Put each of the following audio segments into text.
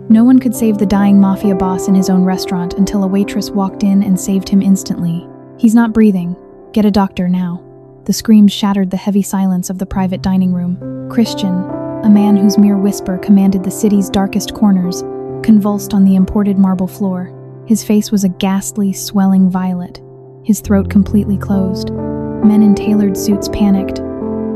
No one could save the dying mafia boss in his own restaurant until a waitress walked in and saved him instantly. "He's not breathing. Get a doctor now." The screams shattered the heavy silence of the private dining room. Christian, a man whose mere whisper commanded the city's darkest corners, convulsed on the imported marble floor. His face was a ghastly, swelling violet, his throat completely closed. Men in tailored suits panicked,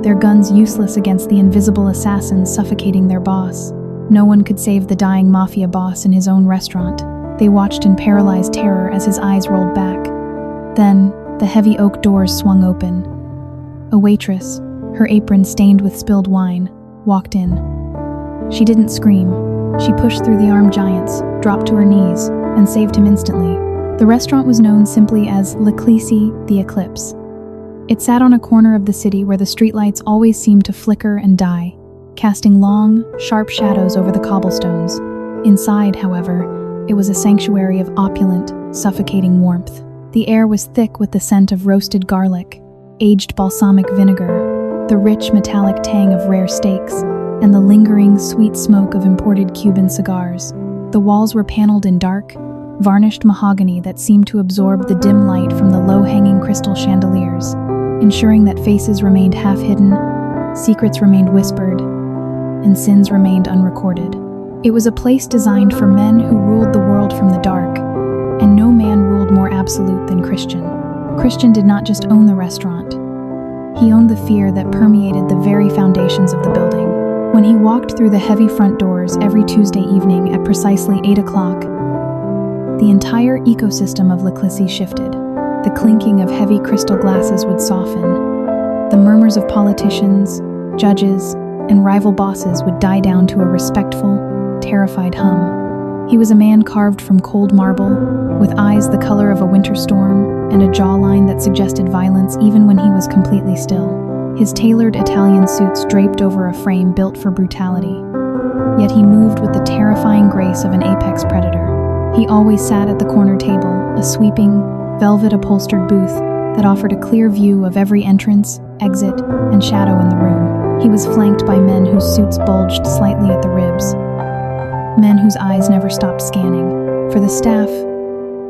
their guns useless against the invisible assassins suffocating their boss. No one could save the dying mafia boss in his own restaurant. They watched in paralyzed terror as his eyes rolled back. Then, the heavy oak doors swung open. A waitress, her apron stained with spilled wine, walked in. She didn't scream. She pushed through the armed giants, dropped to her knees, and saved him instantly. The restaurant was known simply as L'Eclisse, the Eclipse. It sat on a corner of the city where the streetlights always seemed to flicker and die, casting long, sharp shadows over the cobblestones. Inside, however, it was a sanctuary of opulent, suffocating warmth. The air was thick with the scent of roasted garlic, aged balsamic vinegar, the rich metallic tang of rare steaks, and the lingering, sweet smoke of imported Cuban cigars. The walls were paneled in dark, varnished mahogany that seemed to absorb the dim light from the low-hanging crystal chandeliers, ensuring that faces remained half-hidden, secrets remained whispered, and sins remained unrecorded. It was a place designed for men who ruled the world from the dark, and no man ruled more absolute than Christian. Christian did not just own the restaurant. He owned the fear that permeated the very foundations of the building. When he walked through the heavy front doors every Tuesday evening at precisely 8 o'clock, the entire ecosystem of L'Eclisse shifted. The clinking of heavy crystal glasses would soften. The murmurs of politicians, judges, and rival bosses would die down to a respectful, terrified hum. He was a man carved from cold marble, with eyes the color of a winter storm and a jawline that suggested violence even when he was completely still. His tailored Italian suits draped over a frame built for brutality. Yet he moved with the terrifying grace of an apex predator. He always sat at the corner table, a sweeping, velvet-upholstered booth that offered a clear view of every entrance, exit, and shadow in the room. He was flanked by men whose suits bulged slightly at the ribs, men whose eyes never stopped scanning. For the staff,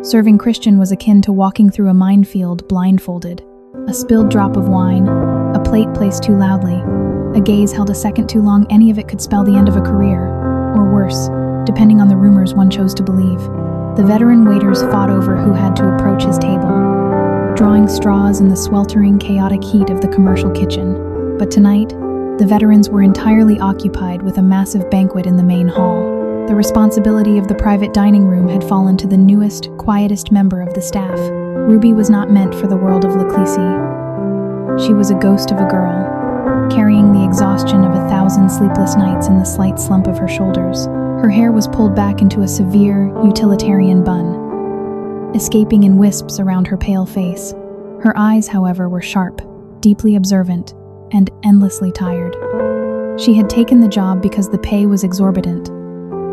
serving Christian was akin to walking through a minefield blindfolded. A spilled drop of wine, a plate placed too loudly, a gaze held a second too long, any of it could spell the end of a career, or worse, depending on the rumors one chose to believe. The veteran waiters fought over who had to approach his table, drawing straws in the sweltering, chaotic heat of the commercial kitchen. But tonight, the veterans were entirely occupied with a massive banquet in the main hall. The responsibility of the private dining room had fallen to the newest, quietest member of the staff. Ruby was not meant for the world of L'Eclisse. She was a ghost of a girl, carrying the exhaustion of 1,000 sleepless nights in the slight slump of her shoulders. Her hair was pulled back into a severe, utilitarian bun, escaping in wisps around her pale face. Her eyes, however, were sharp, deeply observant, and endlessly tired. She had taken the job because the pay was exorbitant.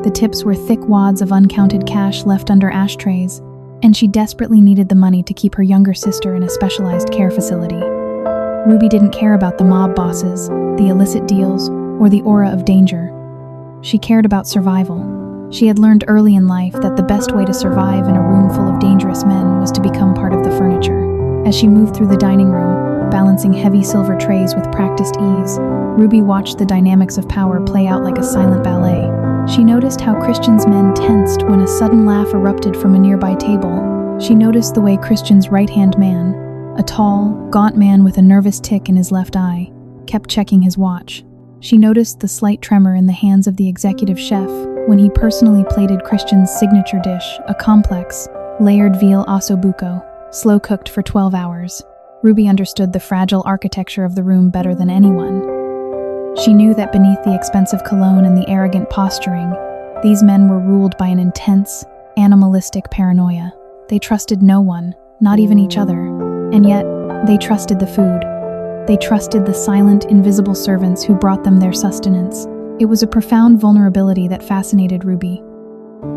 The tips were thick wads of uncounted cash left under ashtrays, and she desperately needed the money to keep her younger sister in a specialized care facility. Ruby didn't care about the mob bosses, the illicit deals, or the aura of danger. She cared about survival. She had learned early in life that the best way to survive in a room full of dangerous men was to become part of the furniture. As she moved through the dining room, balancing heavy silver trays with practiced ease, Ruby watched the dynamics of power play out like a silent ballet. She noticed how Christian's men tensed when a sudden laugh erupted from a nearby table. She noticed the way Christian's right-hand man, a tall, gaunt man with a nervous tick in his left eye, kept checking his watch. She noticed the slight tremor in the hands of the executive chef when he personally plated Christian's signature dish, a complex, layered veal ossobuco, slow-cooked for 12 hours. Ruby understood the fragile architecture of the room better than anyone. She knew that beneath the expensive cologne and the arrogant posturing, these men were ruled by an intense, animalistic paranoia. They trusted no one, not even each other, and yet they trusted the food. They trusted the silent, invisible servants who brought them their sustenance. It was a profound vulnerability that fascinated Ruby.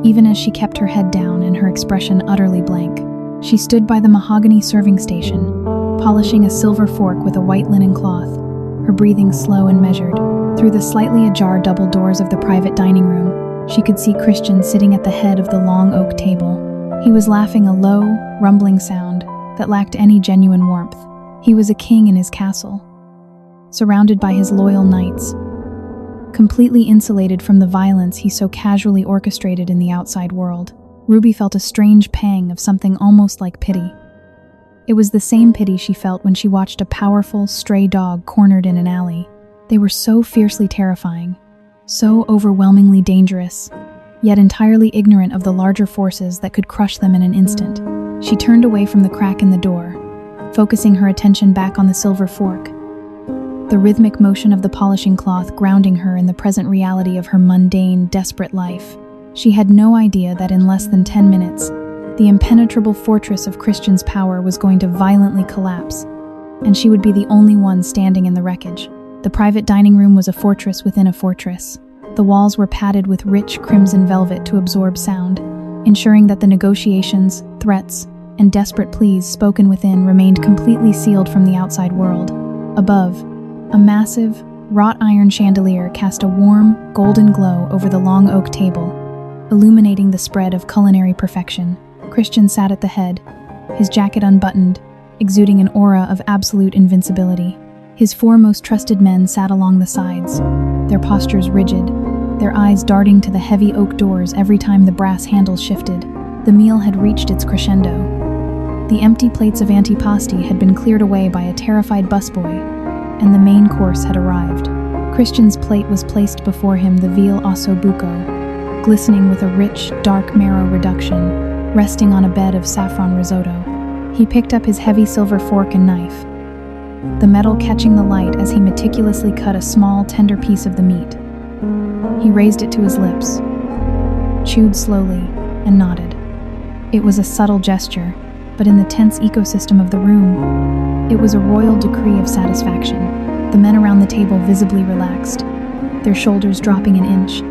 Even as she kept her head down and her expression utterly blank, she stood by the mahogany serving station, polishing a silver fork with a white linen cloth, her breathing slow and measured. Through the slightly ajar double doors of the private dining room, She could see Christian sitting at the head of the long oak table. He was laughing a low, rumbling sound that lacked any genuine warmth. He was a king in his castle, surrounded by his loyal knights, completely insulated from the violence he so casually orchestrated in the outside world. Ruby felt a strange pang of something almost like pity. It was the same pity she felt when she watched a powerful, stray dog cornered in an alley. They were so fiercely terrifying, so overwhelmingly dangerous, yet entirely ignorant of the larger forces that could crush them in an instant. She turned away from the crack in the door, focusing her attention back on the silver fork, the rhythmic motion of the polishing cloth grounding her in the present reality of her mundane, desperate life. She had no idea that in less than 10 minutes, the impenetrable fortress of Christian's power was going to violently collapse, and she would be the only one standing in the wreckage. The private dining room was a fortress within a fortress. The walls were padded with rich crimson velvet to absorb sound, ensuring that the negotiations, threats, and desperate pleas spoken within remained completely sealed from the outside world. Above, a massive, wrought iron chandelier cast a warm, golden glow over the long oak table, illuminating the spread of culinary perfection. Christian sat at the head, his jacket unbuttoned, exuding an aura of absolute invincibility. His four most trusted men sat along the sides, their postures rigid, their eyes darting to the heavy oak doors every time the brass handles shifted. The meal had reached its crescendo. The empty plates of antipasti had been cleared away by a terrified busboy, and the main course had arrived. Christian's plate was placed before him, the veal osso buco, glistening with a rich, dark marrow reduction, resting on a bed of saffron risotto. He picked up his heavy silver fork and knife, the metal catching the light as he meticulously cut a small, tender piece of the meat. He raised it to his lips, chewed slowly, and nodded. It was a subtle gesture, but in the tense ecosystem of the room, it was a royal decree of satisfaction. The men around the table visibly relaxed, their shoulders dropping an inch,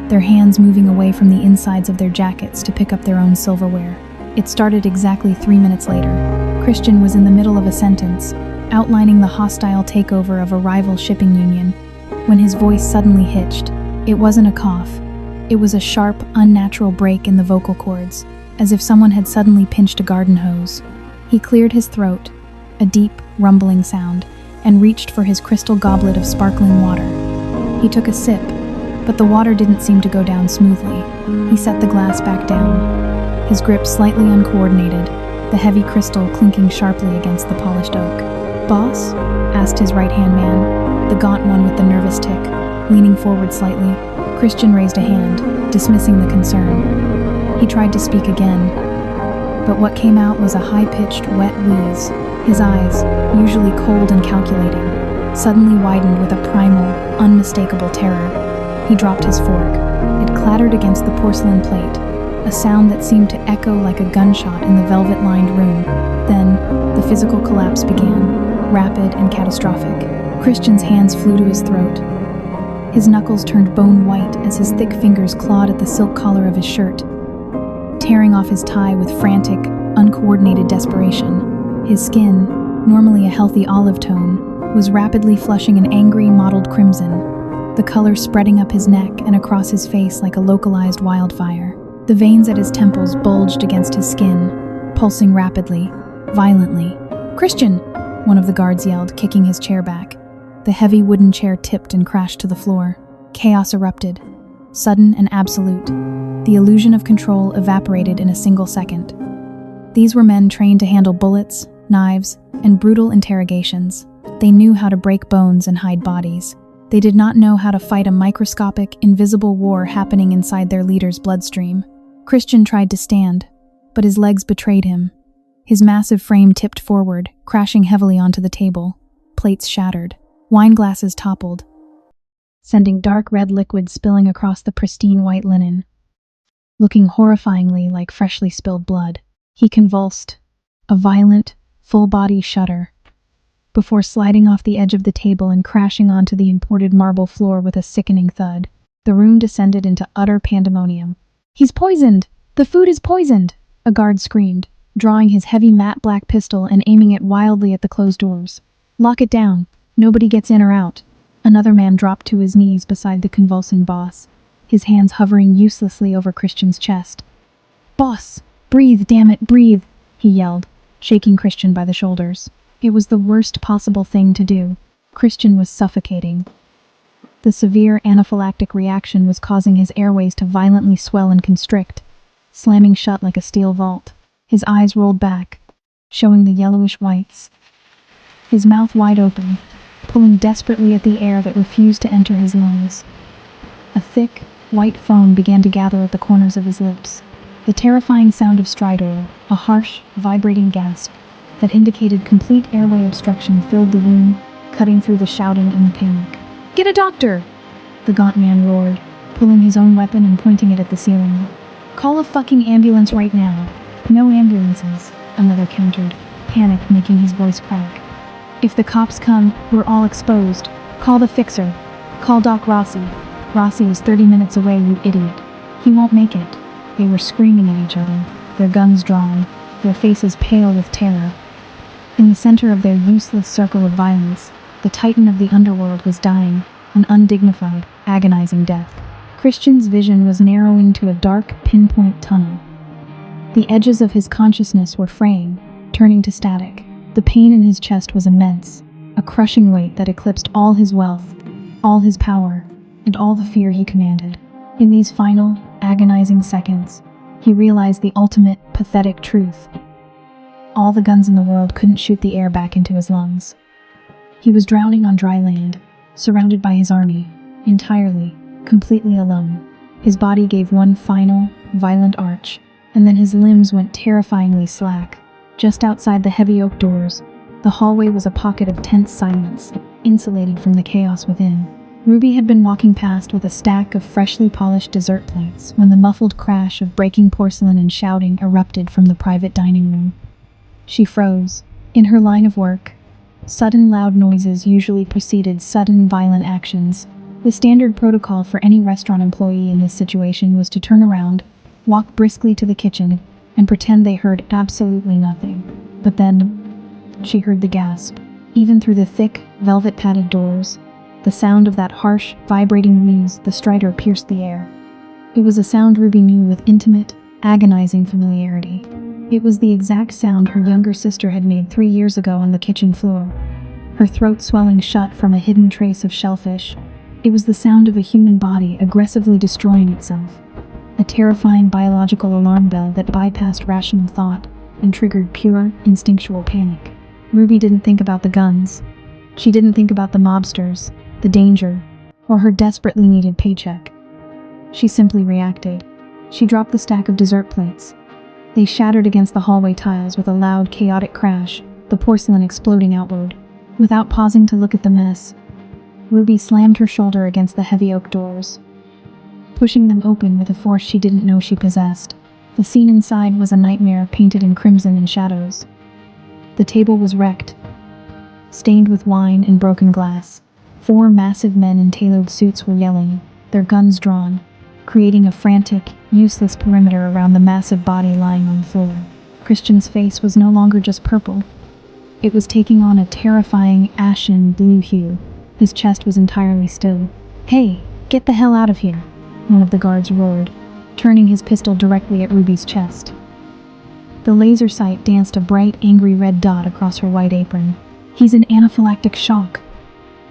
their hands moving away from the insides of their jackets to pick up their own silverware. It started exactly 3 minutes later. Christian was in the middle of a sentence, outlining the hostile takeover of a rival shipping union, when his voice suddenly hitched. It wasn't a cough. It was a sharp, unnatural break in the vocal cords, as if someone had suddenly pinched a garden hose. He cleared his throat, a deep, rumbling sound, and reached for his crystal goblet of sparkling water. He took a sip, but the water didn't seem to go down smoothly. He set the glass back down, his grip slightly uncoordinated, the heavy crystal clinking sharply against the polished oak. "Boss?" asked his right-hand man, the gaunt one with the nervous tick, leaning forward slightly. Christian raised a hand, dismissing the concern. He tried to speak again, but what came out was a high-pitched, wet wheeze. His eyes, usually cold and calculating, suddenly widened with a primal, unmistakable terror. He dropped his fork. It clattered against the porcelain plate, a sound that seemed to echo like a gunshot in the velvet-lined room. Then, the physical collapse began, rapid and catastrophic. Christian's hands flew to his throat. His knuckles turned bone white as his thick fingers clawed at the silk collar of his shirt, tearing off his tie with frantic, uncoordinated desperation. His skin, normally a healthy olive tone, was rapidly flushing an angry, mottled crimson, the color spreading up his neck and across his face like a localized wildfire. The veins at his temples bulged against his skin, pulsing rapidly, violently. "Christian!" one of the guards yelled, kicking his chair back. The heavy wooden chair tipped and crashed to the floor. Chaos erupted, sudden and absolute. The illusion of control evaporated in a single second. These were men trained to handle bullets, knives, and brutal interrogations. They knew how to break bones and hide bodies. They did not know how to fight a microscopic, invisible war happening inside their leader's bloodstream. Christian tried to stand, but his legs betrayed him. His massive frame tipped forward, crashing heavily onto the table. Plates shattered. Wine glasses toppled, sending dark red liquid spilling across the pristine white linen, looking horrifyingly like freshly spilled blood. He convulsed, a violent, full-body shudder, before sliding off the edge of the table and crashing onto the imported marble floor with a sickening thud. The room descended into utter pandemonium. "He's poisoned! The food is poisoned!" a guard screamed, drawing his heavy matte black pistol and aiming it wildly at the closed doors. "Lock it down. Nobody gets in or out." Another man dropped to his knees beside the convulsing boss, his hands hovering uselessly over Christian's chest. "Boss, breathe, damn it, breathe," he yelled, shaking Christian by the shoulders. It was the worst possible thing to do. Christian was suffocating. The severe anaphylactic reaction was causing his airways to violently swell and constrict, slamming shut like a steel vault. His eyes rolled back, showing the yellowish whites. His mouth wide open, pulling desperately at the air that refused to enter his lungs. A thick, white foam began to gather at the corners of his lips. The terrifying sound of stridor, a harsh, vibrating gasp that indicated complete airway obstruction, filled the room, cutting through the shouting and the panic. "Get a doctor!" the gaunt man roared, pulling his own weapon and pointing it at the ceiling. "Call a fucking ambulance right now." "No ambulances," another countered, panic making his voice crack. "If the cops come, we're all exposed. Call the fixer. Call Doc Rossi. Rossi is 30 minutes away, you idiot. He won't make it." They were screaming at each other, their guns drawn, their faces pale with terror. In the center of their useless circle of violence, the titan of the underworld was dying, an undignified, agonizing death. Christian's vision was narrowing to a dark, pinpoint tunnel. The edges of his consciousness were fraying, turning to static. The pain in his chest was immense, a crushing weight that eclipsed all his wealth, all his power, and all the fear he commanded. In these final, agonizing seconds, he realized the ultimate, pathetic truth. All the guns in the world couldn't shoot the air back into his lungs. He was drowning on dry land, surrounded by his army, entirely, completely alone. His body gave one final, violent arch, and then his limbs went terrifyingly slack. Just outside the heavy oak doors, the hallway was a pocket of tense silence, insulated from the chaos within. Ruby had been walking past with a stack of freshly polished dessert plates when the muffled crash of breaking porcelain and shouting erupted from the private dining room. She froze. In her line of work, sudden loud noises usually preceded sudden violent actions. The standard protocol for any restaurant employee in this situation was to turn around, walk briskly to the kitchen, and pretend they heard absolutely nothing. But then, she heard the gasp. Even through the thick, velvet-padded doors, the sound of that harsh, vibrating wheeze, the stridor pierced the air. It was a sound Ruby knew with intimate, agonizing familiarity. It was the exact sound her younger sister had made 3 years ago on the kitchen floor, her throat swelling shut from a hidden trace of shellfish. It was the sound of a human body aggressively destroying itself, a terrifying biological alarm bell that bypassed rational thought and triggered pure, instinctual panic. Ruby didn't think about the guns. She didn't think about the mobsters, the danger, or her desperately needed paycheck. She simply reacted. She dropped the stack of dessert plates. They shattered against the hallway tiles with a loud, chaotic crash, the porcelain exploding outward. Without pausing to look at the mess, Ruby slammed her shoulder against the heavy oak doors, pushing them open with a force she didn't know she possessed. The scene inside was a nightmare painted in crimson and shadows. The table was wrecked, stained with wine and broken glass. 4 massive men in tailored suits were yelling, their guns drawn, creating a frantic, useless perimeter around the massive body lying on the floor. Christian's face was no longer just purple. It was taking on a terrifying, ashen blue hue. His chest was entirely still. "Hey, get the hell out of here," one of the guards roared, turning his pistol directly at Ruby's chest. The laser sight danced a bright, angry red dot across her white apron. "He's in anaphylactic shock,"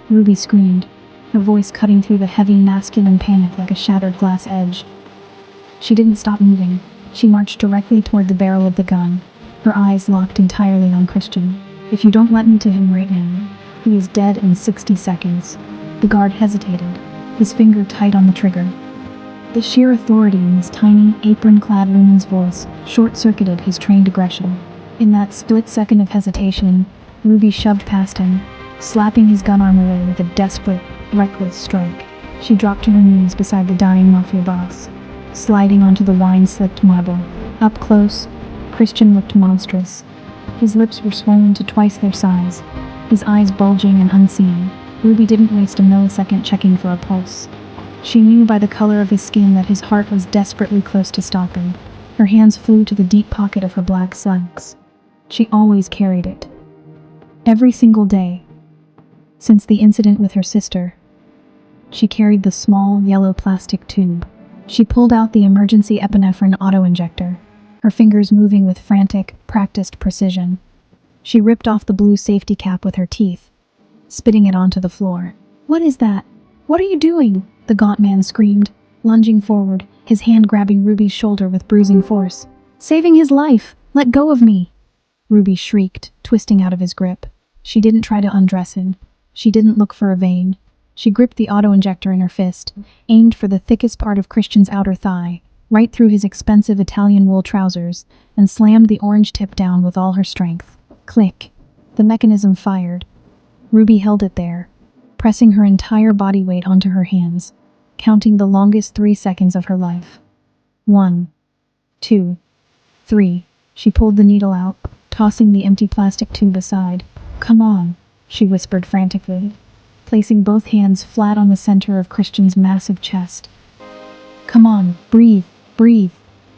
Ruby screamed, her voice cutting through the heavy, masculine panic like a shattered glass edge. She didn't stop moving. She marched directly toward the barrel of the gun, her eyes locked entirely on Christian. "If you don't let me to him right now, he is dead in 60 seconds. The guard hesitated, his finger tight on the trigger. The sheer authority in this tiny, apron-clad woman's voice short-circuited his trained aggression. In that split second of hesitation, Ruby shoved past him, slapping his gun arm away with a desperate, reckless stroke. She dropped to her knees beside the dying Mafia boss, sliding onto the wine-slipped marble. Up close, Christian looked monstrous. His lips were swollen to twice their size, his eyes bulging and unseeing. Ruby didn't waste a millisecond checking for a pulse. She knew by the color of his skin that his heart was desperately close to stopping. Her hands flew to the deep pocket of her black slacks. She always carried it. Every single day, since the incident with her sister. She carried the small, yellow plastic tube. She pulled out the emergency epinephrine auto-injector, her fingers moving with frantic, practiced precision. She ripped off the blue safety cap with her teeth, spitting it onto the floor. "What is that? What are you doing?" the gaunt man screamed, lunging forward, his hand grabbing Ruby's shoulder with bruising force. "Saving his life! Let go of me!" Ruby shrieked, twisting out of his grip. She didn't try to undress him. She didn't look for a vein. She gripped the auto-injector in her fist, aimed for the thickest part of Christian's outer thigh, right through his expensive Italian wool trousers, and slammed the orange tip down with all her strength. Click. The mechanism fired. Ruby held it there, pressing her entire body weight onto her hands, counting the longest 3 seconds of her life. 1, 2, 3. She pulled the needle out, tossing the empty plastic tube aside. "Come on," she whispered frantically, placing both hands flat on the center of Christian's massive chest. "Come on, breathe, breathe."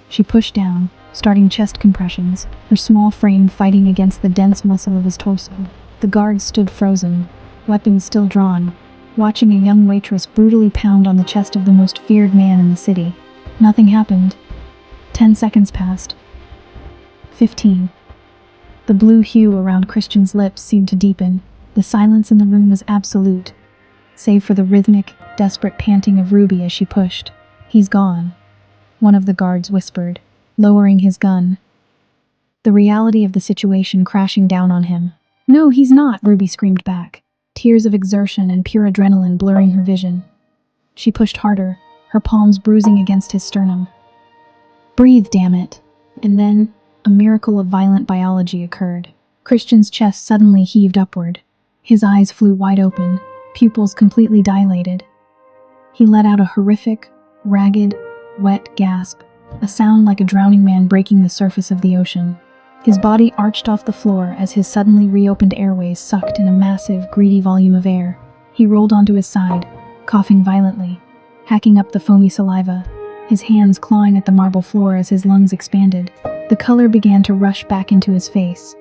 She pushed down, starting chest compressions, her small frame fighting against the dense muscle of his torso. The guards stood frozen, weapons still drawn, watching a young waitress brutally pound on the chest of the most feared man in the city. Nothing happened. 10 seconds passed. 15. The blue hue around Christian's lips seemed to deepen. The silence in the room was absolute, save for the rhythmic, desperate panting of Ruby as she pushed. "He's gone," one of the guards whispered, lowering his gun, the reality of the situation crashing down on him. "No, he's not," Ruby screamed back, tears of exertion and pure adrenaline blurring her vision. She pushed harder, her palms bruising against his sternum. "Breathe, damn it." And then, a miracle of violent biology occurred. Christian's chest suddenly heaved upward. His eyes flew wide open, pupils completely dilated. He let out a horrific, ragged, wet gasp, a sound like a drowning man breaking the surface of the ocean. His body arched off the floor as his suddenly reopened airways sucked in a massive, greedy volume of air. He rolled onto his side, coughing violently, hacking up the foamy saliva, his hands clawing at the marble floor as his lungs expanded. The color began to rush back into his face,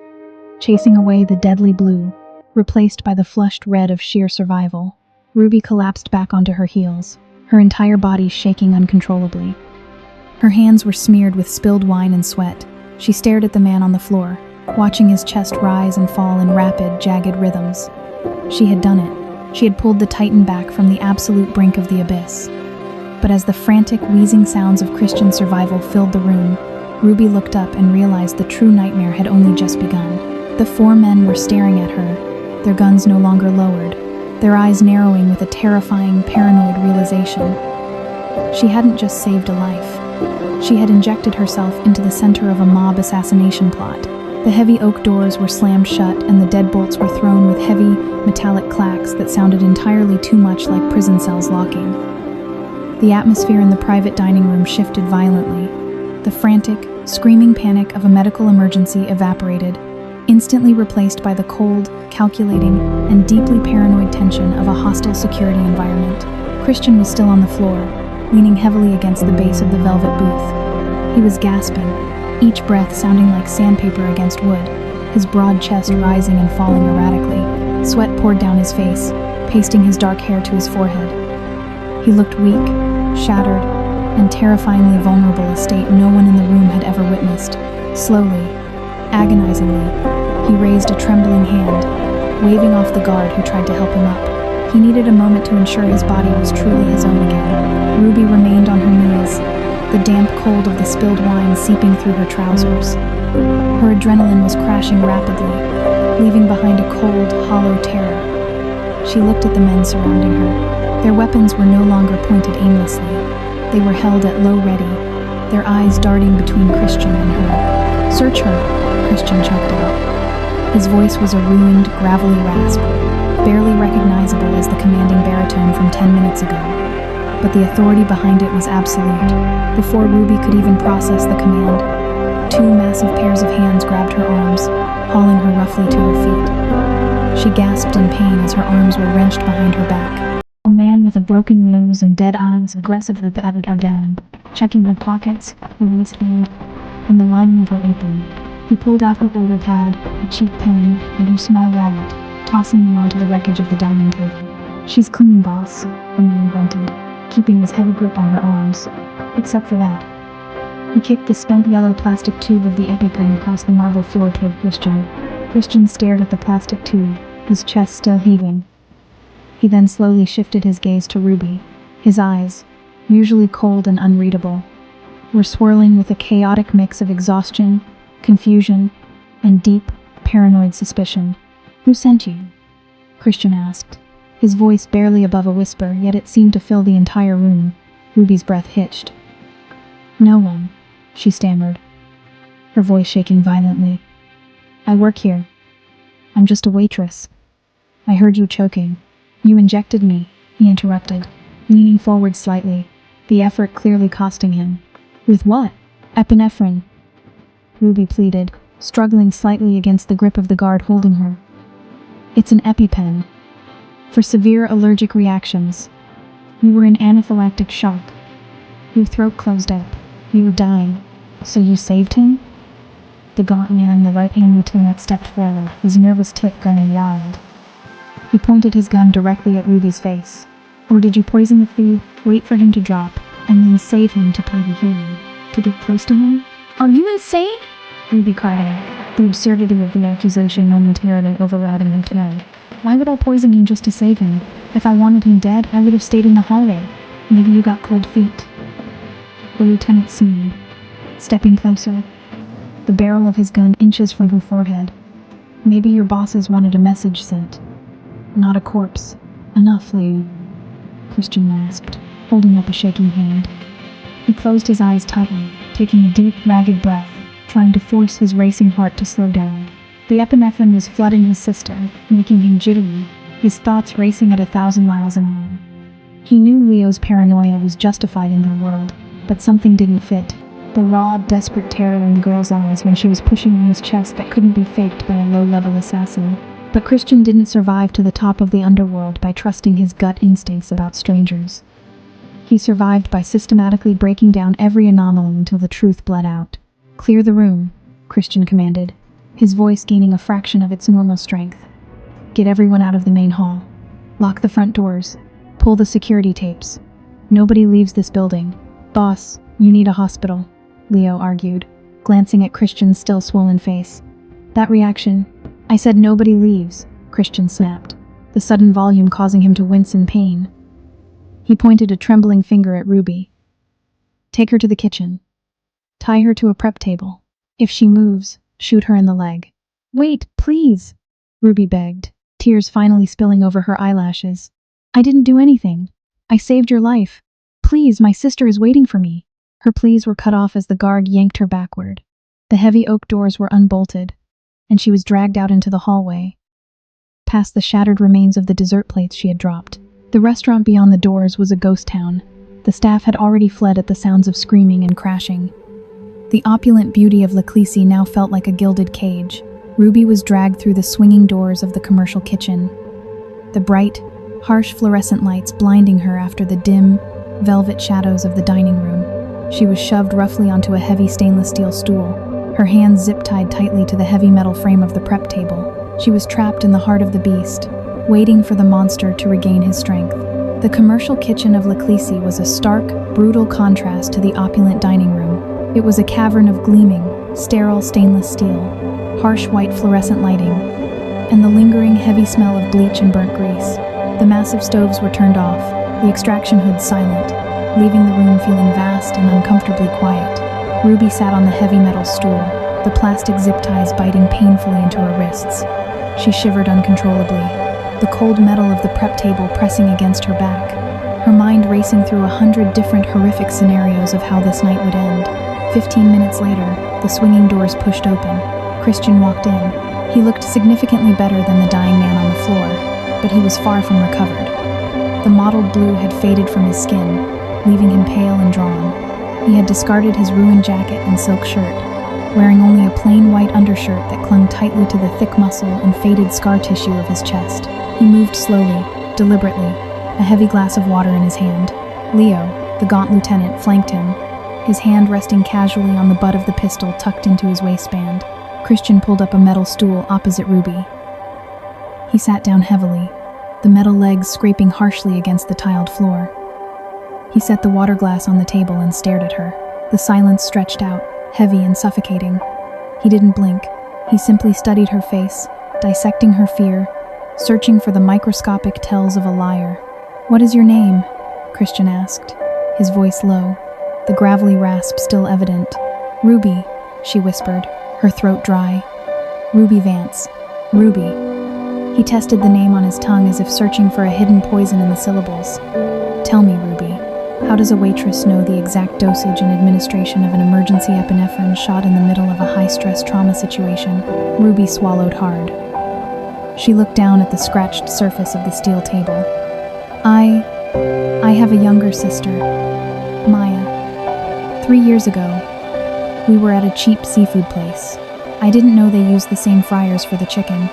chasing away the deadly blue, replaced by the flushed red of sheer survival. Ruby collapsed back onto her heels, her entire body shaking uncontrollably. Her hands were smeared with spilled wine and sweat. She stared at the man on the floor, watching his chest rise and fall in rapid, jagged rhythms. She had done it. She had pulled the Titan back from the absolute brink of the abyss. But as the frantic, wheezing sounds of Christian's survival filled the room, Ruby looked up and realized the true nightmare had only just begun. The 4 men were staring at her, their guns no longer lowered, their eyes narrowing with a terrifying, paranoid realization. She hadn't just saved a life. She had injected herself into the center of a mob assassination plot. The heavy oak doors were slammed shut and the deadbolts were thrown with heavy, metallic clacks that sounded entirely too much like prison cells locking. The atmosphere in the private dining room shifted violently. The frantic, screaming panic of a medical emergency evaporated, instantly replaced by the cold, calculating, and deeply paranoid tension of a hostile security environment. Christian was still on the floor, leaning heavily against the base of the velvet booth. He was gasping, each breath sounding like sandpaper against wood, his broad chest rising and falling erratically. Sweat poured down his face, pasting his dark hair to his forehead. He looked weak, shattered, and terrifyingly vulnerable, a state no one in the room had ever witnessed. Slowly, agonizingly, he raised a trembling hand, waving off the guard who tried to help him up. He needed a moment to ensure his body was truly his own again. Ruby remained on her knees, the damp cold of the spilled wine seeping through her trousers. Her adrenaline was crashing rapidly, leaving behind a cold, hollow terror. She looked at the men surrounding her. Their weapons were no longer pointed aimlessly. They were held at low ready, their eyes darting between Christian and her. "Search her," Christian choked out. His voice was a ruined, gravelly rasp, barely recognizable as the commanding baritone from 10 minutes ago. But the authority behind it was absolute. Before Ruby could even process the command, 2 massive pairs of hands grabbed her arms, hauling her roughly to her feet. She gasped in pain as her arms were wrenched behind her back. A man with a broken nose and dead eyes aggressively patted her down, checking her pockets, her waistband, and the lining of her apron. He pulled out her folder pad, a cheap pen, and her small wallet, tossing them onto the wreckage of the dining table. She's clean, boss, the man grunted, keeping his heavy grip on her arms. Except for that. He kicked the spent yellow plastic tube of the EpiPen across the marble floor toward Christian. Christian stared at the plastic tube, his chest still heaving. He then slowly shifted his gaze to Ruby. His eyes, usually cold and unreadable, were swirling with a chaotic mix of exhaustion, confusion, and deep, paranoid suspicion. "Who sent you?" Christian asked, his voice barely above a whisper, yet it seemed to fill the entire room. Ruby's breath hitched. "No one," she stammered, her voice shaking violently. "I work here. I'm just a waitress. I heard you choking. You injected me," he interrupted, leaning forward slightly, the effort clearly costing him. "With what?" "Epinephrine," Ruby pleaded, struggling slightly against the grip of the guard holding her. "It's an EpiPen. For severe allergic reactions. You were in anaphylactic shock. Your throat closed up. You were dying. So you saved him?" The gaunt man in the right-hand lieutenant stepped forward, his nervous tick going wild. He pointed his gun directly at Ruby's face. "Or did you poison the food, wait for him to drop, and then save him to play the hero? To get close to him?" "Are you insane?" Ruby cried out, the absurdity of the accusation momentarily overriding her tone. "Why would I poison him just to save him? If I wanted him dead, I would have stayed in the hallway. Maybe you got cold feet." The lieutenant smiled, stepping closer, the barrel of his gun inches from her forehead. "Maybe your bosses wanted a message sent. Not a corpse. Enough, Leo," Christian rasped, holding up a shaking hand. He closed his eyes tightly, taking a deep, ragged breath, trying to force his racing heart to slow down. The epinephrine was flooding his system, making him jittery, his thoughts racing at 1,000 miles an hour. He knew Leo's paranoia was justified in their world, but something didn't fit. The raw, desperate terror in the girl's eyes when she was pushing on his chest that couldn't be faked by a low-level assassin. But Christian didn't survive to the top of the underworld by trusting his gut instincts about strangers. He survived by systematically breaking down every anomaly until the truth bled out. "Clear the room," Christian commanded, his voice gaining a fraction of its normal strength. "Get everyone out of the main hall. Lock the front doors. Pull the security tapes. Nobody leaves this building. Boss, you need a hospital," Leo argued, glancing at Christian's still swollen face. "That reaction—" "I said nobody leaves," Christian snapped, the sudden volume causing him to wince in pain. He pointed a trembling finger at Ruby. "Take her to the kitchen. Tie her to a prep table. If she moves, shoot her in the leg." "Wait, please," Ruby begged, tears finally spilling over her eyelashes. "I didn't do anything. I saved your life. Please, my sister is waiting for me." Her pleas were cut off as the guard yanked her backward. The heavy oak doors were unbolted, and she was dragged out into the hallway, past the shattered remains of the dessert plates she had dropped. The restaurant beyond the doors was a ghost town. The staff had already fled at the sounds of screaming and crashing. The opulent beauty of L'Ecclesi now felt like a gilded cage. Ruby was dragged through the swinging doors of the commercial kitchen, the bright, harsh fluorescent lights blinding her after the dim, velvet shadows of the dining room. She was shoved roughly onto a heavy stainless steel stool, her hands zip-tied tightly to the heavy metal frame of the prep table. She was trapped in the heart of the beast, waiting for the monster to regain his strength. The commercial kitchen of L'Ecclesi was a stark, brutal contrast to the opulent dining room. It was a cavern of gleaming, sterile stainless steel, harsh white fluorescent lighting, and the lingering heavy smell of bleach and burnt grease. The massive stoves were turned off, the extraction hoods silent, leaving the room feeling vast and uncomfortably quiet. Ruby sat on the heavy metal stool, the plastic zip ties biting painfully into her wrists. She shivered uncontrollably, the cold metal of the prep table pressing against her back, her mind racing through 100 different horrific scenarios of how this night would end. 15 minutes later, the swinging doors pushed open. Christian walked in. He looked significantly better than the dying man on the floor, but he was far from recovered. The mottled blue had faded from his skin, leaving him pale and drawn. He had discarded his ruined jacket and silk shirt, wearing only a plain white undershirt that clung tightly to the thick muscle and faded scar tissue of his chest. He moved slowly, deliberately, a heavy glass of water in his hand. Leo, the gaunt lieutenant, flanked him, his hand resting casually on the butt of the pistol tucked into his waistband. Christian pulled up a metal stool opposite Ruby. He sat down heavily, the metal legs scraping harshly against the tiled floor. He set the water glass on the table and stared at her. The silence stretched out, heavy and suffocating. He didn't blink. He simply studied her face, dissecting her fear, searching for the microscopic tells of a liar. "What is your name?" Christian asked, his voice low, the gravelly rasp still evident. "Ruby," she whispered, her throat dry. "Ruby Vance. Ruby." He tested the name on his tongue as if searching for a hidden poison in the syllables. "Tell me, Ruby, how does a waitress know the exact dosage and administration of an emergency epinephrine shot in the middle of a high-stress trauma situation?" Ruby swallowed hard. She looked down at the scratched surface of the steel table. I have a younger sister, Maya. 3 years ago, we were at a cheap seafood place. I didn't know they used the same fryers for the chicken.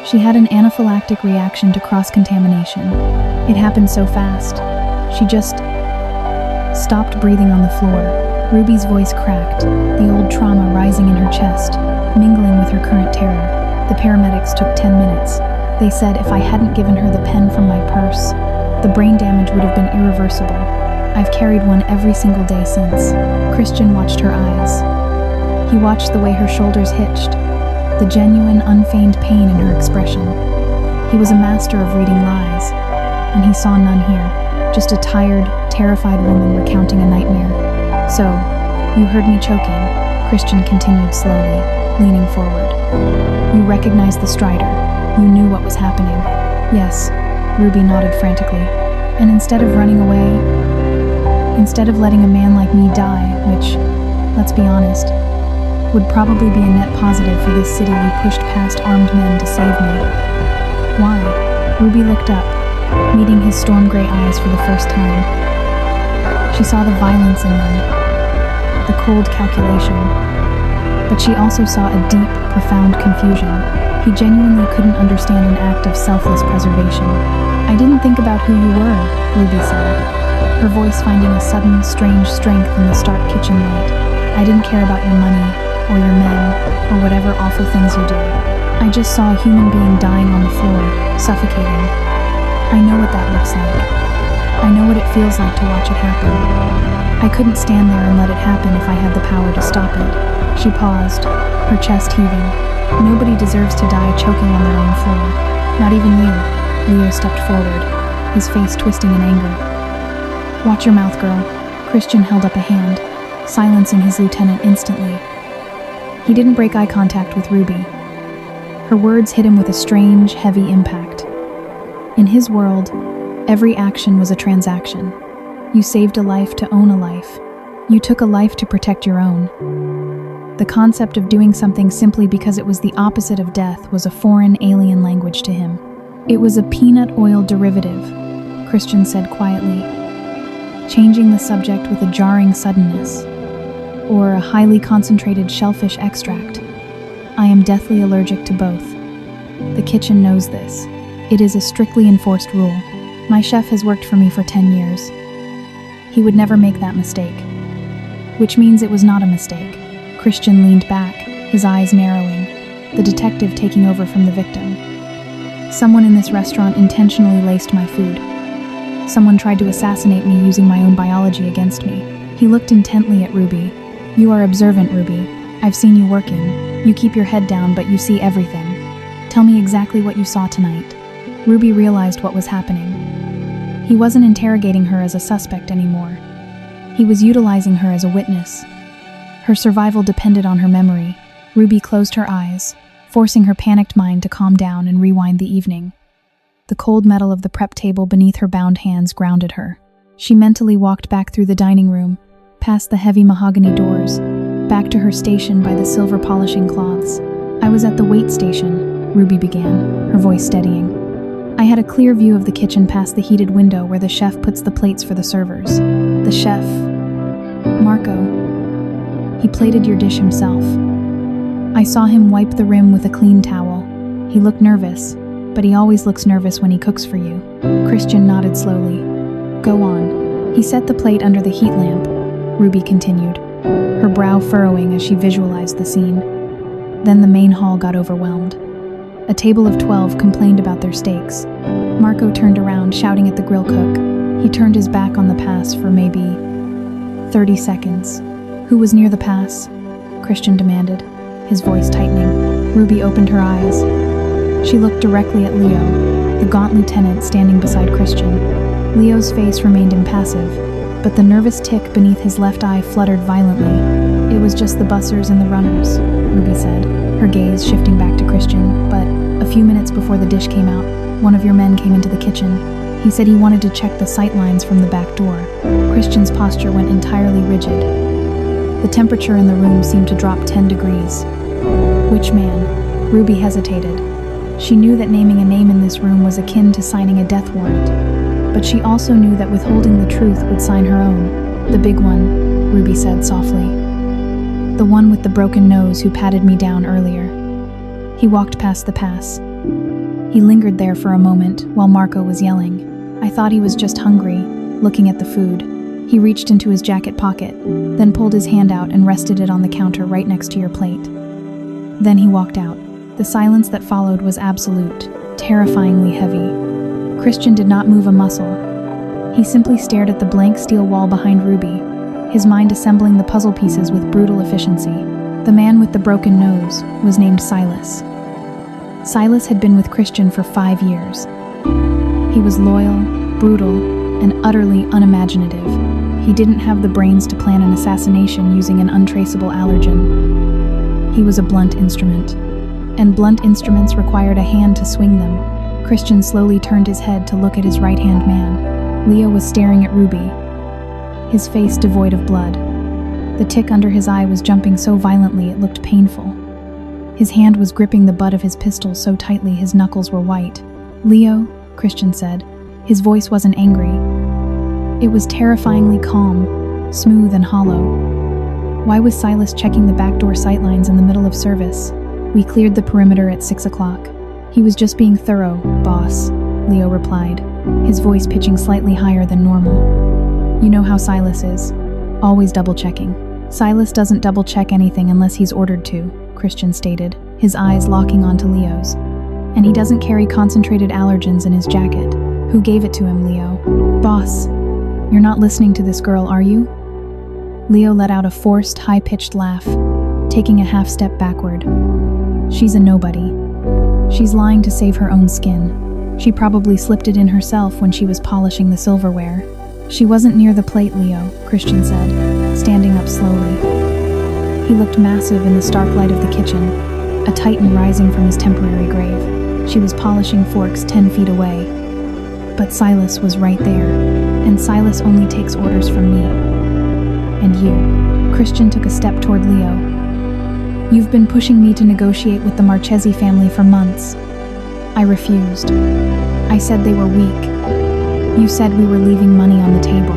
She had an anaphylactic reaction to cross-contamination. It happened so fast. She just stopped breathing on the floor. Ruby's voice cracked, the old trauma rising in her chest, mingling with her current terror. The paramedics took 10 minutes. They said if I hadn't given her the pen from my purse, the brain damage would have been irreversible. I've carried one every single day since. Christian watched her eyes. He watched the way her shoulders hitched, the genuine, unfeigned pain in her expression. He was a master of reading lies, and he saw none here, just a tired, terrified woman recounting a nightmare. "So, you heard me choking," Christian continued slowly, leaning forward. "You recognized the Strider. You knew what was happening." "Yes," Ruby nodded frantically. "And instead of running away, instead of letting a man like me die, which, let's be honest, would probably be a net positive for this city, you pushed past armed men to save me." "Why?" Ruby looked up, meeting his storm gray eyes for the first time. She saw the violence in them, the cold calculation, but she also saw a deep, profound confusion. He genuinely couldn't understand an act of selfless preservation. "I didn't think about who you were," Ruby said, her voice finding a sudden, strange strength in the stark kitchen light. "I didn't care about your money, or your men, or whatever awful things you do. I just saw a human being dying on the floor, suffocating. I know what that looks like. I know what it feels like to watch it happen. I couldn't stand there and let it happen if I had the power to stop it." She paused, her chest heaving. "Nobody deserves to die choking on their own floor. Not even you." Leo stepped forward, his face twisting in anger. "Watch your mouth, girl." Christian held up a hand, silencing his lieutenant instantly. He didn't break eye contact with Ruby. Her words hit him with a strange, heavy impact. In his world, every action was a transaction. You saved a life to own a life. You took a life to protect your own. The concept of doing something simply because it was the opposite of death was a foreign, alien language to him. "It was a peanut oil derivative," Christian said quietly, changing the subject with a jarring suddenness. "Or a highly concentrated shellfish extract. I am deathly allergic to both. The kitchen knows this. It is a strictly enforced rule. My chef has worked for me for 10 years. He would never make that mistake." "Which means it was not a mistake." Christian leaned back, his eyes narrowing, the detective taking over from the victim. "Someone in this restaurant intentionally laced my food. Someone tried to assassinate me using my own biology against me." He looked intently at Ruby. "You are observant, Ruby. I've seen you working. You keep your head down, but you see everything. Tell me exactly what you saw tonight." Ruby realized what was happening. He wasn't interrogating her as a suspect anymore. He was utilizing her as a witness. Her survival depended on her memory. Ruby closed her eyes, forcing her panicked mind to calm down and rewind the evening. The cold metal of the prep table beneath her bound hands grounded her. She mentally walked back through the dining room, past the heavy mahogany doors, back to her station by the silver polishing cloths. "I was at the wait station," Ruby began, her voice steadying. "I had a clear view of the kitchen past the heated window where the chef puts the plates for the servers. The chef, Marco, he plated your dish himself. I saw him wipe the rim with a clean towel. He looked nervous, but he always looks nervous when he cooks for you." Christian nodded slowly. "Go on." "He set the plate under the heat lamp," Ruby continued, her brow furrowing as she visualized the scene. "Then the main hall got overwhelmed. A table of 12 complained about their steaks. Marco turned around, shouting at the grill cook. He turned his back on the pass for maybe 30 seconds. Who was near the pass? Christian demanded, his voice tightening. Ruby opened her eyes. She looked directly at Leo, the gaunt lieutenant standing beside Christian. Leo's face remained impassive, but the nervous tick beneath his left eye fluttered violently. It was just the bussers and the runners, Ruby said, her gaze shifting back to Christian. But a few minutes before the dish came out, one of your men came into the kitchen. He said he wanted to check the sight lines from the back door. Christian's posture went entirely rigid. The temperature in the room seemed to drop 10 degrees. Which man? Ruby hesitated. She knew that naming a name in this room was akin to signing a death warrant. But she also knew that withholding the truth would sign her own. The big one, Ruby said softly. The one with the broken nose who patted me down earlier. He walked past the pass. He lingered there for a moment while Marco was yelling. I thought he was just hungry, looking at the food. He reached into his jacket pocket, then pulled his hand out and rested it on the counter right next to your plate. Then he walked out. The silence that followed was absolute, terrifyingly heavy. Christian did not move a muscle. He simply stared at the blank steel wall behind Ruby, his mind assembling the puzzle pieces with brutal efficiency. The man with the broken nose was named Silas. Silas had been with Christian for 5 years. He was loyal, brutal, and utterly unimaginative. He didn't have the brains to plan an assassination using an untraceable allergen. He was a blunt instrument, and blunt instruments required a hand to swing them. Christian slowly turned his head to look at his right-hand man. Leo was staring at Ruby, his face devoid of blood. The tick under his eye was jumping so violently it looked painful. His hand was gripping the butt of his pistol so tightly his knuckles were white. Leo, Christian said. His voice wasn't angry. It was terrifyingly calm, smooth and hollow. Why was Silas checking the backdoor sightlines in the middle of service? We cleared the perimeter at 6 o'clock. He was just being thorough, boss, Leo replied, his voice pitching slightly higher than normal. You know how Silas is, always double-checking. Silas doesn't double-check anything unless he's ordered to, Christian stated, his eyes locking onto Leo's. And he doesn't carry concentrated allergens in his jacket. Who gave it to him, Leo? Boss, you're not listening to this girl, are you? Leo let out a forced, high-pitched laugh, taking a half-step backward. She's a nobody. She's lying to save her own skin. She probably slipped it in herself when she was polishing the silverware. She wasn't near the plate, Leo, Christian said, standing up slowly. He looked massive in the stark light of the kitchen, a titan rising from his temporary grave. She was polishing forks 10 feet away. But Silas was right there, and Silas only takes orders from me. And you. Christian took a step toward Leo. You've been pushing me to negotiate with the Marchesi family for months. I refused. I said they were weak. You said we were leaving money on the table.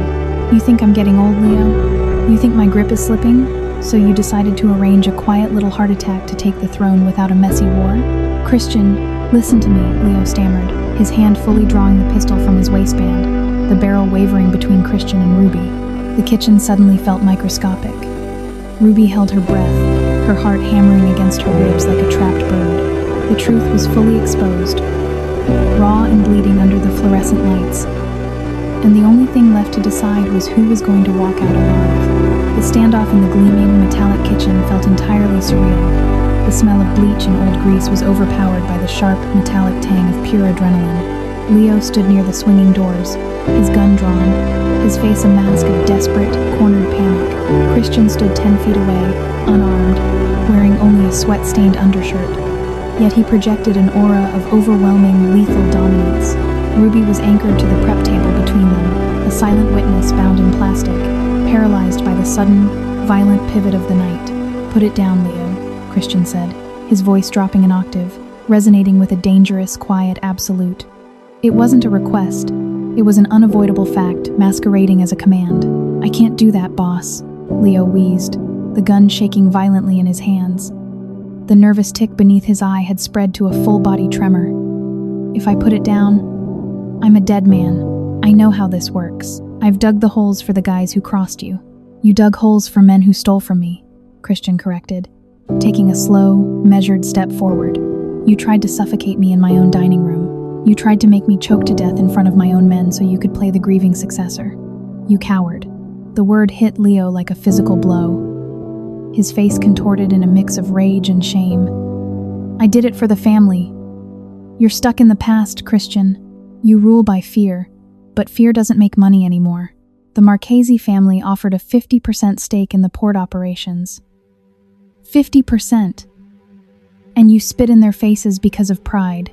You think I'm getting old, Leo? You think my grip is slipping? So you decided to arrange a quiet little heart attack to take the throne without a messy war? Christian, listen to me, Leo stammered, his hand fully drawing the pistol from his waistband, the barrel wavering between Christian and Ruby. The kitchen suddenly felt microscopic. Ruby held her breath, her heart hammering against her ribs like a trapped bird. The truth was fully exposed, raw and bleeding under the fluorescent lights. And the only thing left to decide was who was going to walk out alive. The standoff in the gleaming, metallic kitchen felt entirely surreal. The smell of bleach and old grease was overpowered by the sharp, metallic tang of pure adrenaline. Leo stood near the swinging doors, his gun drawn, his face a mask of desperate, cornered panic. Christian stood 10 feet away, unarmed, wearing only a sweat-stained undershirt. Yet he projected an aura of overwhelming, lethal dominance. Ruby was anchored to the prep table between them, a silent witness bound in plastic, paralyzed by the sudden, violent pivot of the night. Put it down, Leo, Christian said, his voice dropping an octave, resonating with a dangerous, quiet absolute. It wasn't a request. It was an unavoidable fact, masquerading as a command. I can't do that, boss, Leo wheezed, the gun shaking violently in his hands. The nervous tick beneath his eye had spread to a full-body tremor. If I put it down, I'm a dead man. I know how this works. I've dug the holes for the guys who crossed you. You dug holes for men who stole from me, Christian corrected, taking a slow, measured step forward. You tried to suffocate me in my own dining room. You tried to make me choke to death in front of my own men so you could play the grieving successor. You coward. The word hit Leo like a physical blow. His face contorted in a mix of rage and shame. I did it for the family. You're stuck in the past, Christian. You rule by fear, but fear doesn't make money anymore. The Marchese family offered a 50% stake in the port operations. 50%. And you spit in their faces because of pride.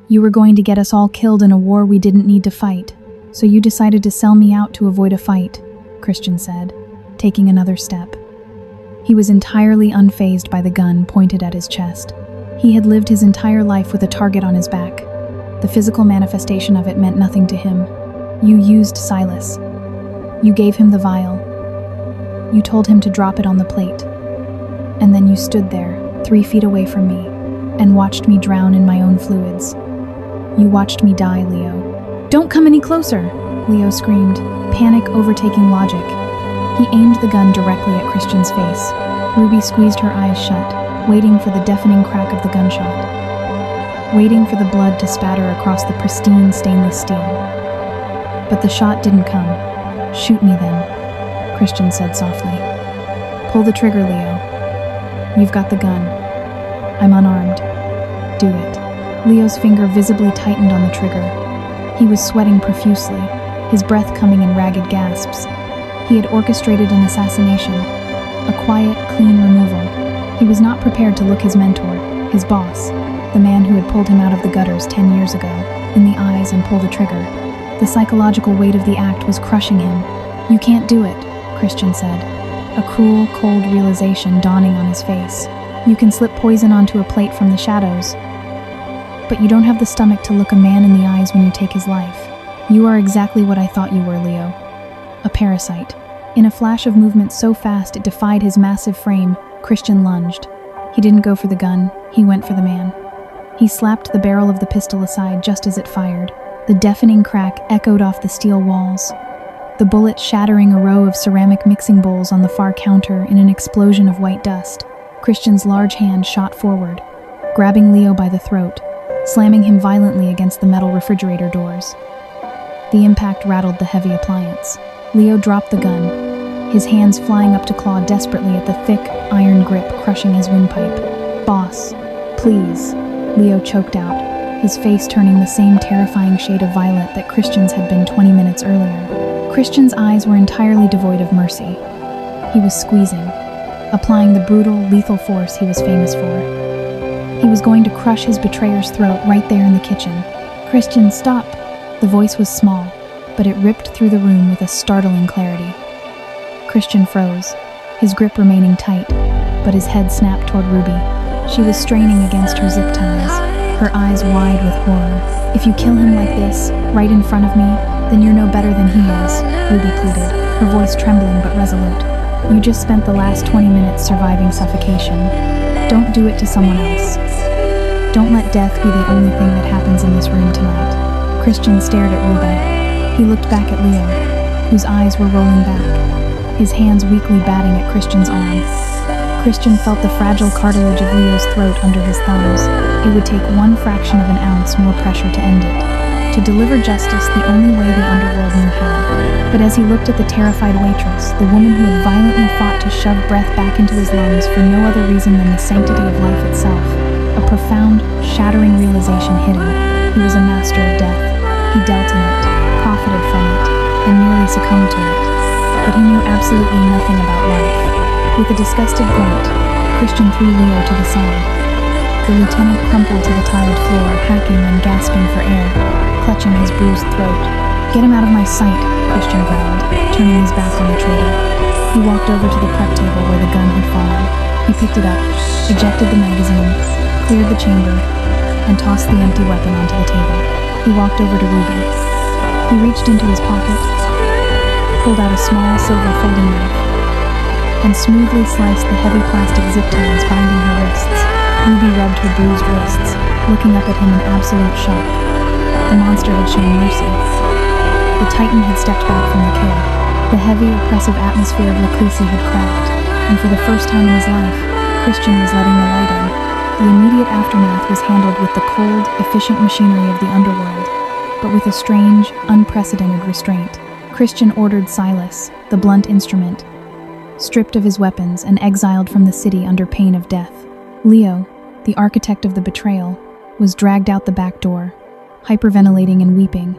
You were going to get us all killed in a war we didn't need to fight, so you decided to sell me out to avoid a fight, Christian said, taking another step. He was entirely unfazed by the gun pointed at his chest. He had lived his entire life with a target on his back. The physical manifestation of it meant nothing to him. You used Silas. You gave him the vial. You told him to drop it on the plate. And then you stood there, 3 feet away from me, and watched me drown in my own fluids. You watched me die, Leo. Don't come any closer, Leo screamed, panic overtaking logic. He aimed the gun directly at Christian's face. Ruby squeezed her eyes shut, waiting for the deafening crack of the gunshot, waiting for the blood to spatter across the pristine stainless steel. But the shot didn't come. Shoot me then, Christian said softly. Pull the trigger, Leo. You've got the gun. I'm unarmed. Do it. Leo's finger visibly tightened on the trigger. He was sweating profusely, his breath coming in ragged gasps. He had orchestrated an assassination, a quiet, clean removal. He was not prepared to look his mentor, his boss, the man who had pulled him out of the gutters 10 years ago, in the eyes and pull the trigger. The psychological weight of the act was crushing him. You can't do it, Christian said, a cruel, cold realization dawning on his face. You can slip poison onto a plate from the shadows, but you don't have the stomach to look a man in the eyes when you take his life. You are exactly what I thought you were, Leo. A parasite. In a flash of movement so fast it defied his massive frame, Christian lunged. He didn't go for the gun, he went for the man. He slapped the barrel of the pistol aside just as it fired. The deafening crack echoed off the steel walls, the bullet shattering a row of ceramic mixing bowls on the far counter in an explosion of white dust. Christian's large hand shot forward, grabbing Leo by the throat, slamming him violently against the metal refrigerator doors. The impact rattled the heavy appliance. Leo dropped the gun, his hands flying up to claw desperately at the thick, iron grip crushing his windpipe. Boss, please, Leo choked out, his face turning the same terrifying shade of violet that Christian's had been 20 minutes earlier. Christian's eyes were entirely devoid of mercy. He was squeezing, applying the brutal, lethal force he was famous for. He was going to crush his betrayer's throat right there in the kitchen. Christian, stop! The voice was small, but it ripped through the room with a startling clarity. Christian froze, his grip remaining tight, but his head snapped toward Ruby. She was straining against her zip ties, her eyes wide with horror. If you kill him like this, right in front of me, then you're no better than he is, Ruby pleaded, her voice trembling but resolute. You just spent the last 20 minutes surviving suffocation. Don't do it to someone else. Don't let death be the only thing that happens in this room tonight. Christian stared at Ruby. He looked back at Leo, whose eyes were rolling back, his hands weakly batting at Christian's arm. Christian felt the fragile cartilage of Leo's throat under his thumbs. It would take 1 fraction of an ounce more pressure to end it, to deliver justice the only way the underworld knew how. But as he looked at the terrified waitress, the woman who had violently fought to shove breath back into his lungs for no other reason than the sanctity of life itself, a profound, shattering realization hit him. He was a master of death. He dealt in it, profited from it, and nearly succumbed to it. But he knew absolutely nothing about life. With a disgusted grunt, Christian threw Leo to the side. The lieutenant crumpled to the tiled floor, hacking and gasping for air, clutching his bruised throat. Get him out of my sight, Christian growled, turning his back on the traitor. He walked over to the prep table where the gun had fallen. He picked it up, ejected the magazine, cleared the chamber, and tossed the empty weapon onto the table. He walked over to Ruby. He reached into his pocket, pulled out a small silver folding knife, and smoothly sliced the heavy plastic zip ties binding her wrists. Ruby rubbed her bruised wrists, looking up at him in absolute shock. The monster had shown mercy. The Titan had stepped back from the kill. The heavy, oppressive atmosphere of Laclisi had cracked, and for the first time in his life, Christian was letting the light in. The immediate aftermath was handled with the cold, efficient machinery of the underworld, but with a strange, unprecedented restraint. Christian ordered Silas, the blunt instrument, stripped of his weapons and exiled from the city under pain of death. Leo, the architect of the betrayal, was dragged out the back door, hyperventilating and weeping,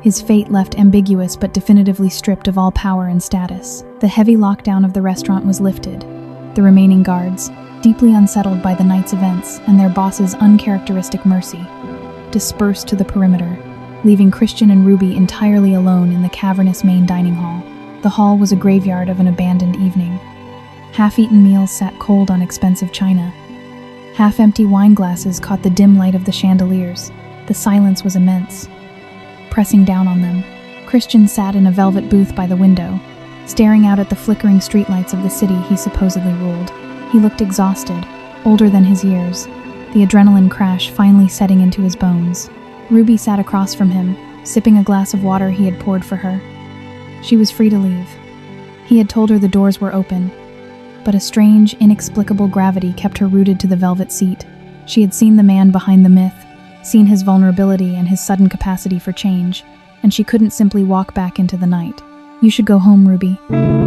his fate left ambiguous but definitively stripped of all power and status. The heavy lockdown of the restaurant was lifted. The remaining guards, deeply unsettled by the night's events and their boss's uncharacteristic mercy, dispersed to the perimeter, leaving Christian and Ruby entirely alone in the cavernous main dining hall. The hall was a graveyard of an abandoned evening. Half-eaten meals sat cold on expensive china. Half-empty wine glasses caught the dim light of the chandeliers. The silence was immense. Pressing down on them, Christian sat in a velvet booth by the window, staring out at the flickering streetlights of the city he supposedly ruled. He looked exhausted, older than his years, the adrenaline crash finally setting into his bones. Ruby sat across from him, sipping a glass of water he had poured for her. She was free to leave. He had told her the doors were open, but a strange, inexplicable gravity kept her rooted to the velvet seat. She had seen the man behind the myth, seen his vulnerability and his sudden capacity for change, and she couldn't simply walk back into the night. "You should go home, Ruby,"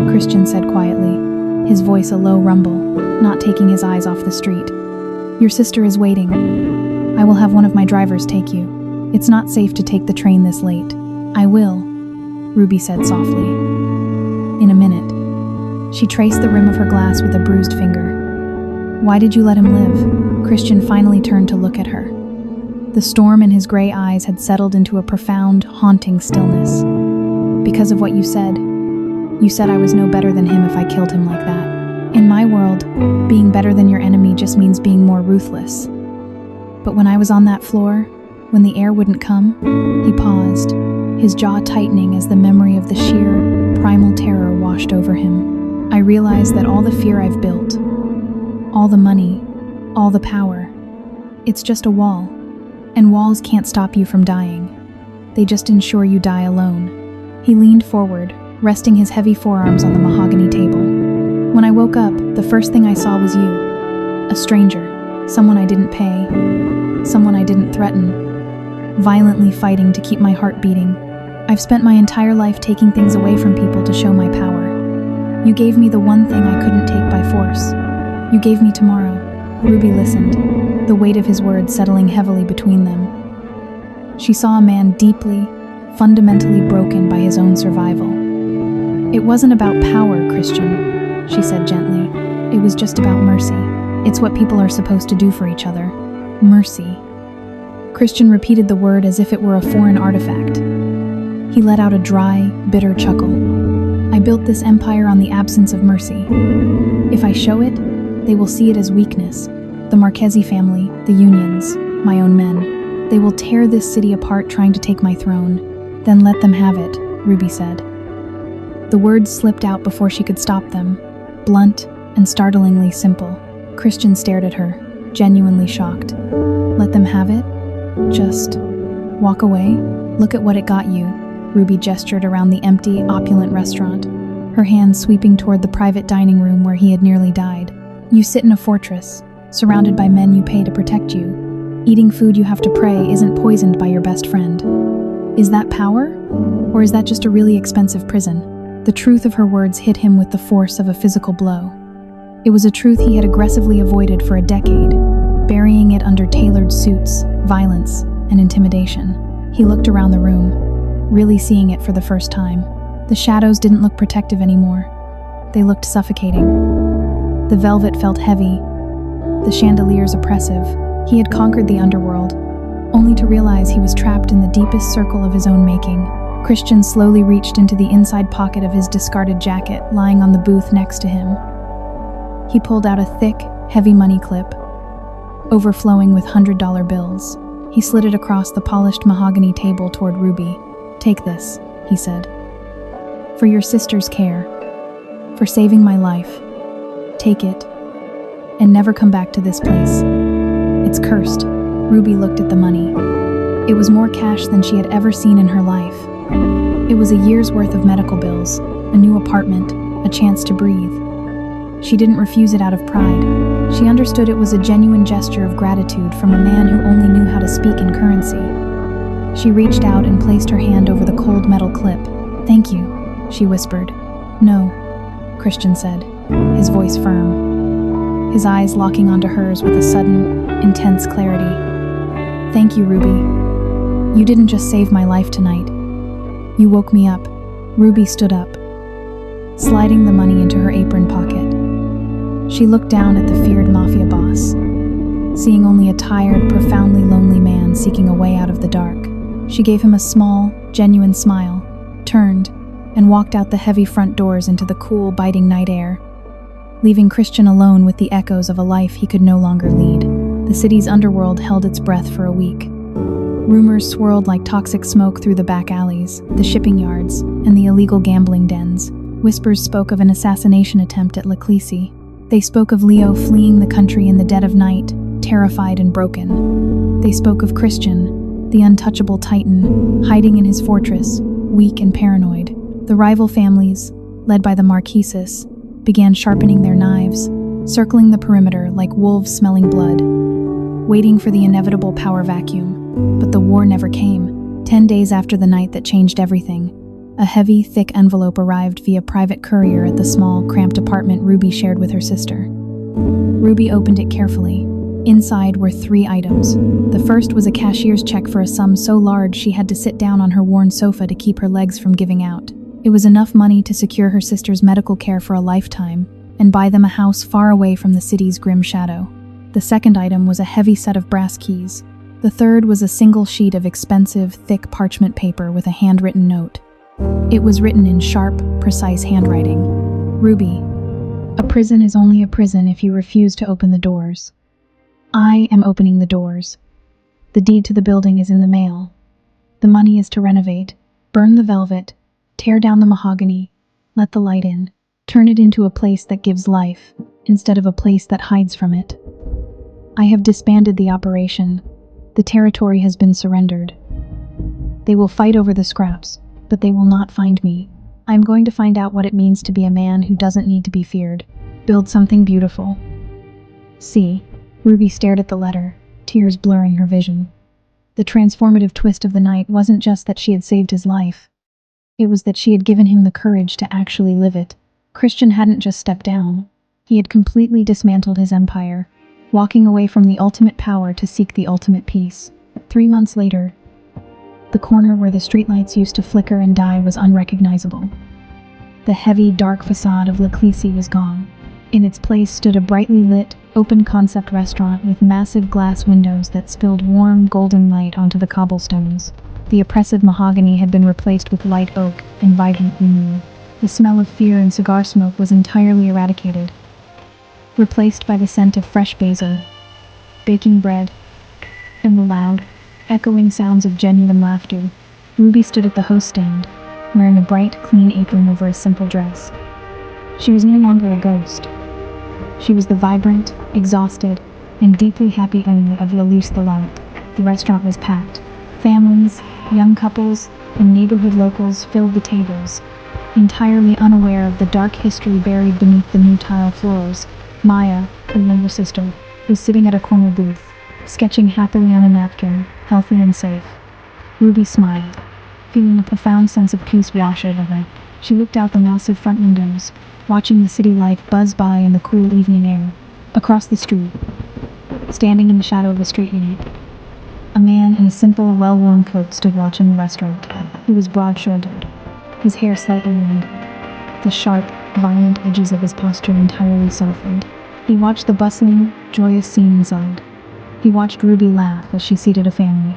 Christian said quietly, his voice a low rumble, not taking his eyes off the street. "Your sister is waiting. I will have one of my drivers take you. It's not safe to take the train this late." "I will," Ruby said softly. "In a minute." She traced the rim of her glass with a bruised finger. "Why did you let him live?" Christian finally turned to look at her. The storm in his gray eyes had settled into a profound, haunting stillness. "Because of what you said. You said I was no better than him if I killed him like that. In my world, being better than your enemy just means being more ruthless. But when I was on that floor, when the air wouldn't come," he paused, his jaw tightening as the memory of the sheer, primal terror washed over him. "I realized that all the fear I've built, all the money, all the power, it's just a wall. And walls can't stop you from dying. They just ensure you die alone." He leaned forward, resting his heavy forearms on the mahogany table. "When I woke up, the first thing I saw was you. A stranger, someone I didn't pay, someone I didn't threaten, violently fighting to keep my heart beating. I've spent my entire life taking things away from people to show my power. You gave me the one thing I couldn't take by force. You gave me tomorrow." Ruby listened, the weight of his words settling heavily between them. She saw a man deeply, fundamentally broken by his own survival. "It wasn't about power, Christian," she said gently. "It was just about mercy. It's what people are supposed to do for each other. Mercy." Christian repeated the word as if it were a foreign artifact. He let out a dry, bitter chuckle. "I built this empire on the absence of mercy. If I show it, they will see it as weakness. The Marchesi family, the unions, my own men. They will tear this city apart trying to take my throne. Then let them have it," Ruby said. The words slipped out before she could stop them, blunt and startlingly simple. Christian stared at her, genuinely shocked. "Let them have it? Just walk away? Look at what it got you." Ruby gestured around the empty, opulent restaurant, her hands sweeping toward the private dining room where he had nearly died. "You sit in a fortress, surrounded by men you pay to protect you. Eating food you have to pray isn't poisoned by your best friend. Is that power? Or is that just a really expensive prison?" The truth of her words hit him with the force of a physical blow. It was a truth he had aggressively avoided for a decade, burying it under tailored suits, violence, and intimidation. He looked around the room, really seeing it for the first time. The shadows didn't look protective anymore. They looked suffocating. The velvet felt heavy, the chandeliers oppressive. He had conquered the underworld, only to realize he was trapped in the deepest circle of his own making. Christian slowly reached into the inside pocket of his discarded jacket lying on the booth next to him. He pulled out a thick, heavy money clip, overflowing with $100 bills. He slid it across the polished mahogany table toward Ruby. "Take this," he said. "For your sister's care, for saving my life. Take it, and never come back to this place. It's cursed." Ruby looked at the money. It was more cash than she had ever seen in her life. It was a year's worth of medical bills, a new apartment, a chance to breathe. She didn't refuse it out of pride. She understood it was a genuine gesture of gratitude from a man who only knew how to speak in currency. She reached out and placed her hand over the cold metal clip. "Thank you," she whispered. "No," Christian said, his voice firm, his eyes locking onto hers with a sudden, intense clarity. "Thank you, Ruby. You didn't just save my life tonight. You woke me up." Ruby stood up, sliding the money into her apron pocket. She looked down at the feared Mafia boss, seeing only a tired, profoundly lonely man seeking a way out of the dark. She gave him a small, genuine smile, turned, and walked out the heavy front doors into the cool, biting night air, leaving Christian alone with the echoes of a life he could no longer lead. The city's underworld held its breath for a week. Rumors swirled like toxic smoke through the back alleys, the shipping yards, and the illegal gambling dens. Whispers spoke of an assassination attempt at Leclisi. They spoke of Leo fleeing the country in the dead of night, terrified and broken. They spoke of Christian, the untouchable titan, hiding in his fortress, weak and paranoid. The rival families, led by the Marquises, began sharpening their knives, circling the perimeter like wolves smelling blood, waiting for the inevitable power vacuum. But the war never came. 10 days after the night that changed everything, a heavy, thick envelope arrived via private courier at the small, cramped apartment Ruby shared with her sister. Ruby opened it carefully. Inside were 3 items. The first was a cashier's check for a sum so large she had to sit down on her worn sofa to keep her legs from giving out. It was enough money to secure her sister's medical care for a lifetime and buy them a house far away from the city's grim shadow. The second item was a heavy set of brass keys. The third was a single sheet of expensive, thick parchment paper with a handwritten note. It was written in sharp, precise handwriting. "Ruby, a prison is only a prison if you refuse to open the doors. I am opening the doors. The deed to the building is in the mail. The money is to renovate, burn the velvet, tear down the mahogany, let the light in, turn it into a place that gives life, instead of a place that hides from it. I have disbanded the operation. The territory has been surrendered. They will fight over the scraps, but they will not find me. I am going to find out what it means to be a man who doesn't need to be feared. Build something beautiful." See, Ruby stared at the letter, tears blurring her vision. The transformative twist of the night wasn't just that she had saved his life. It was that she had given him the courage to actually live it. Christian hadn't just stepped down. He had completely dismantled his empire, walking away from the ultimate power to seek the ultimate peace. 3 months later, the corner where the streetlights used to flicker and die was unrecognizable. The heavy, dark facade of Leclisi was gone. In its place stood a brightly lit, open-concept restaurant with massive glass windows that spilled warm, golden light onto the cobblestones. The oppressive mahogany had been replaced with light oak and vibrant green. The smell of fear and cigar smoke was entirely eradicated, replaced by the scent of fresh basil, baking bread, and the loud, echoing sounds of genuine laughter. Ruby stood at the host stand, wearing a bright, clean apron over a simple dress. She was no longer a ghost. She was the vibrant, exhausted, and deeply happy owner of La Luz de Lamp. The restaurant was packed. Families, young couples, and neighborhood locals filled the tables, entirely unaware of the dark history buried beneath the new tile floors. Maya, her younger sister, was sitting at a corner booth, sketching happily on a napkin, healthy and safe. Ruby smiled, feeling a profound sense of peace wash over her. She looked out the massive front windows, watching the city life buzz by in the cool evening air. Across the street, standing in the shadow of the street lamp, a man in a simple, well-worn coat stood watching the restaurant. He was broad-shouldered, his hair slightly lined, the sharp, violent edges of his posture entirely softened. He watched the bustling, joyous scene inside. He watched Ruby laugh as she seated a family.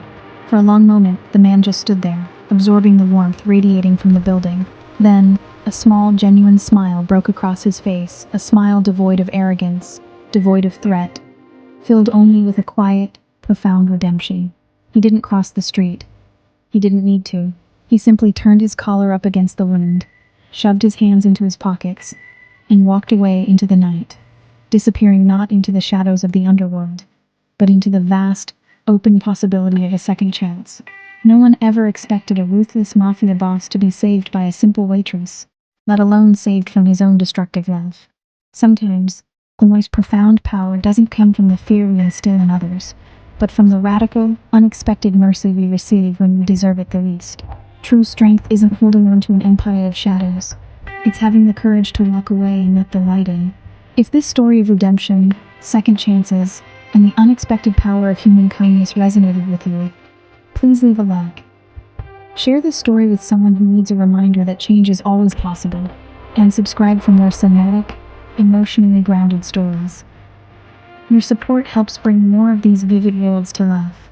For a long moment, the man just stood there, absorbing the warmth radiating from the building. Then, a small, genuine smile broke across his face, a smile devoid of arrogance, devoid of threat, filled only with a quiet, profound redemption. He didn't cross the street. He didn't need to. He simply turned his collar up against the wind, shoved his hands into his pockets, and walked away into the night, disappearing not into the shadows of the underworld, but into the vast, open possibility of a second chance. No one ever expected a ruthless mafia boss to be saved by a simple waitress, let alone saved from his own destructive love. Sometimes, The most profound power doesn't come from the fear we instill in others, but from the radical, unexpected mercy we receive when we deserve it the least. True strength isn't holding on to an empire of shadows. It's having the courage to walk away and let the light in. If this story of redemption, second chances, and the unexpected power of human kindness resonated with you, please leave a like. Share this story with someone who needs a reminder that change is always possible, and subscribe for more cinematic, emotionally grounded stories. Your support helps bring more of these vivid worlds to life.